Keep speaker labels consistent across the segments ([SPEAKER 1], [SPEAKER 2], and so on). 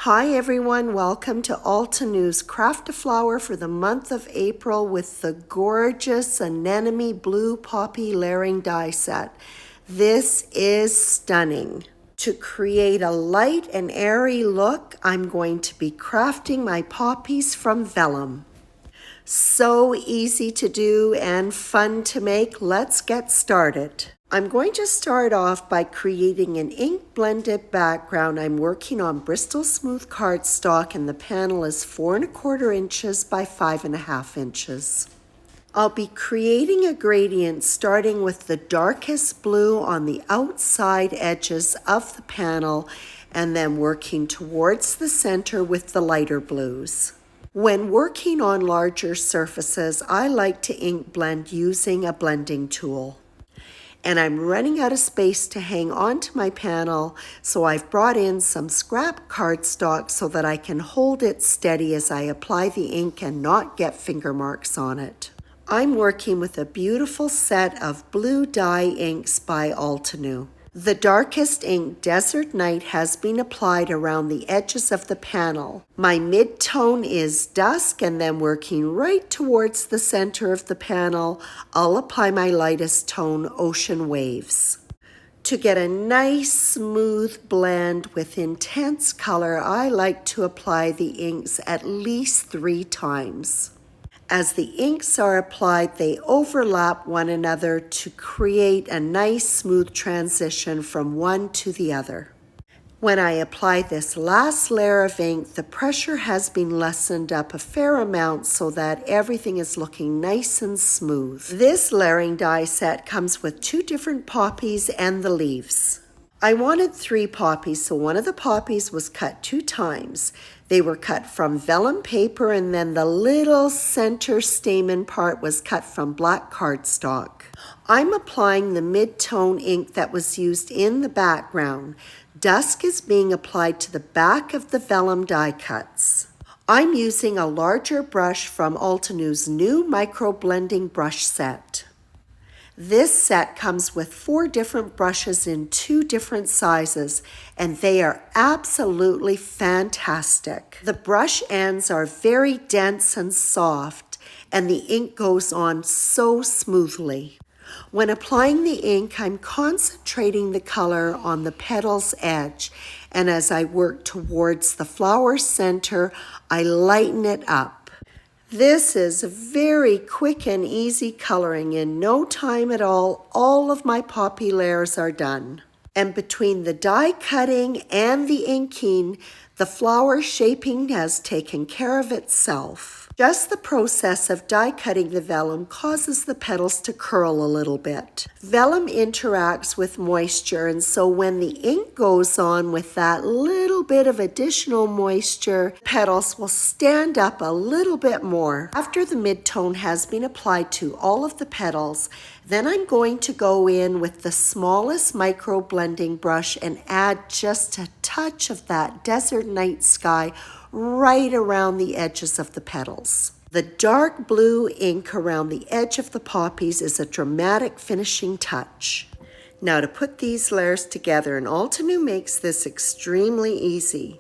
[SPEAKER 1] Hi everyone, welcome to Altenew's Craft a Flower for the month of April with the gorgeous Anemone Blue Poppy Layering Die Set. This is stunning. To create a light and airy look, I'm going to be crafting my poppies from vellum. So easy to do and fun to make. Let's get started. I'm going to start off by creating an ink blended background. I'm working on Bristol Smooth cardstock and the panel is 4 1/4 inches by 5 1/2 inches. I'll be creating a gradient starting with the darkest blue on the outside edges of the panel and then working towards the center with the lighter blues. When working on larger surfaces, I like to ink blend using a blending tool. And I'm running out of space to hang onto my panel, so I've brought in some scrap cardstock so that I can hold it steady as I apply the ink and not get finger marks on it. I'm working with a beautiful set of blue dye inks by Altenew. The darkest ink, Desert Night, has been applied around the edges of the panel. My mid-tone is Dusk, and then working right towards the center of the panel, I'll apply my lightest tone, Ocean Waves. To get a nice smooth blend with intense color, I like to apply the inks at least 3 times. As the inks are applied, they overlap one another to create a nice smooth transition from one to the other. When I apply this last layer of ink, the pressure has been lessened up a fair amount so that everything is looking nice and smooth. This layering die set comes with 2 different poppies and the leaves. I wanted 3 poppies, so one of the poppies was cut 2 times. They were cut from vellum paper, and then the little center stamen part was cut from black cardstock. I'm applying the mid-tone ink that was used in the background. Dusk is being applied to the back of the vellum die cuts. I'm using a larger brush from Altenew's new micro blending brush set. This set comes with 4 different brushes in 2 different sizes, and they are absolutely fantastic. The brush ends are very dense and soft, and the ink goes on so smoothly. When applying the ink, I'm concentrating the color on the petal's edge, and as I work towards the flower center, I lighten it up. This is very quick and easy coloring. In no time at all of my poppy layers are done. And between the die cutting and the inking, the flower shaping has taken care of itself. Just the process of die cutting the vellum causes the petals to curl a little bit. Vellum interacts with moisture, and so when the ink goes on with that little bit of additional moisture, petals will stand up a little bit more. After the mid-tone has been applied to all of the petals, then I'm going to go in with the smallest micro blending brush and add just a touch of that desert night sky right around the edges of the petals. The dark blue ink around the edge of the poppies is a dramatic finishing touch. Now to put these layers together, and Altenew makes this extremely easy.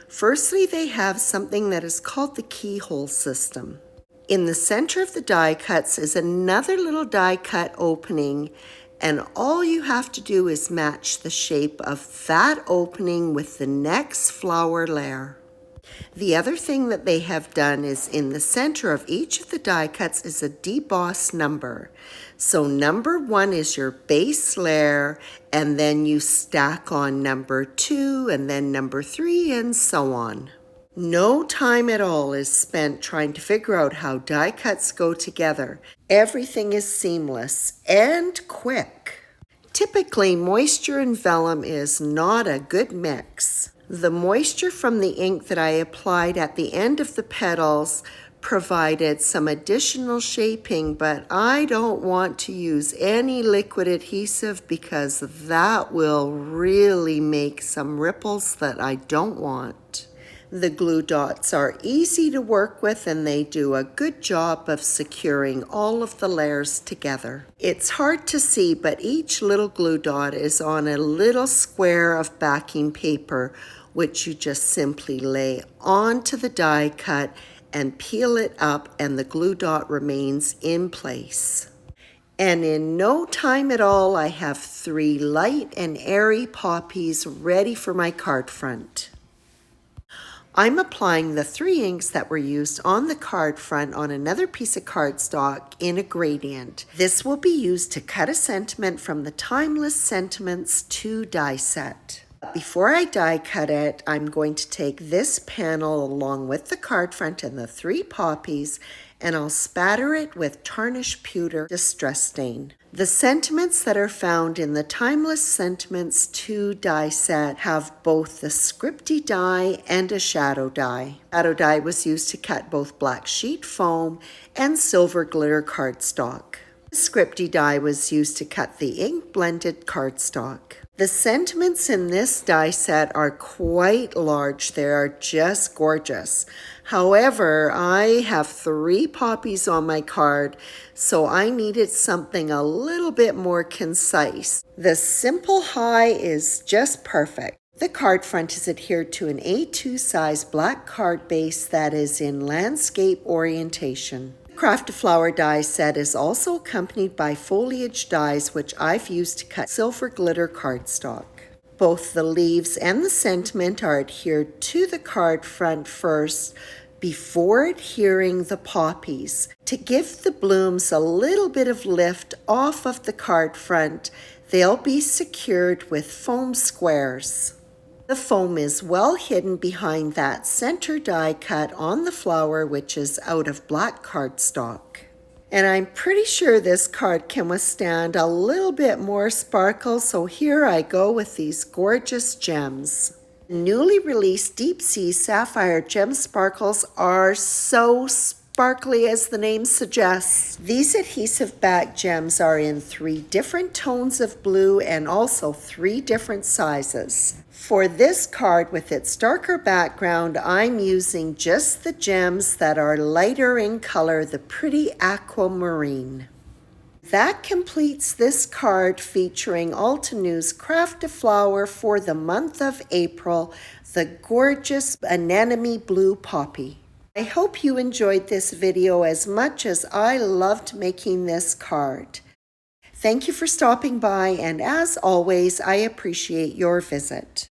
[SPEAKER 1] Firstly, they have something that is called the keyhole system. In the center of the die cuts is another little die cut opening, and all you have to do is match the shape of that opening with the next flower layer. The other thing that they have done is in the center of each of the die cuts is a deboss number. So number 1 is your base layer, and then you stack on number 2 and then number 3 and so on. No time at all is spent trying to figure out how die cuts go together. Everything is seamless and quick. Typically, moisture in vellum is not a good mix. The moisture from the ink that I applied at the end of the petals provided some additional shaping, but I don't want to use any liquid adhesive because that will really make some ripples that I don't want. The glue dots are easy to work with, and they do a good job of securing all of the layers together. It's hard to see, but each little glue dot is on a little square of backing paper which you just simply lay onto the die cut and peel it up, and the glue dot remains in place. And in no time at all, I have 3 light and airy poppies ready for my card front. I'm applying the 3 inks that were used on the card front on another piece of cardstock in a gradient. This will be used to cut a sentiment from the Timeless Sentiments 2 die set. Before I die cut it, I'm going to take this panel along with the card front and the 3 poppies, and I'll spatter it with tarnished pewter distress stain. The sentiments that are found in the Timeless Sentiments 2 die set have both the scripty die and a shadow die. Shadow die was used to cut both black sheet foam and silver glitter cardstock. The scripty die was used to cut the ink blended cardstock. The sentiments in this die set are quite large. They are just gorgeous. However, I have 3 poppies on my card, so I needed something a little bit more concise. The simple high is just perfect. The card front is adhered to an A2 size black card base that is in landscape orientation. Craft a Flower die set is also accompanied by foliage dies, which I've used to cut silver glitter cardstock. Both the leaves and the sentiment are adhered to the card front first before adhering the poppies. To give the blooms a little bit of lift off of the card front, they'll be secured with foam squares. The foam is well hidden behind that center die cut on the flower, which is out of black cardstock. And I'm pretty sure this card can withstand a little bit more sparkle, so here I go with these gorgeous gems. Newly released Deep Sea Sapphire Gem Sparkles are so sparkly as the name suggests. These adhesive back gems are in 3 different tones of blue and also 3 different sizes. For this card with its darker background, I'm using just the gems that are lighter in color, the pretty aquamarine. That completes this card featuring Altenew's Craft a Flower for the month of April, the gorgeous Anemone blue poppy. I hope you enjoyed this video as much as I loved making this card. Thank you for stopping by, and as always, I appreciate your visit.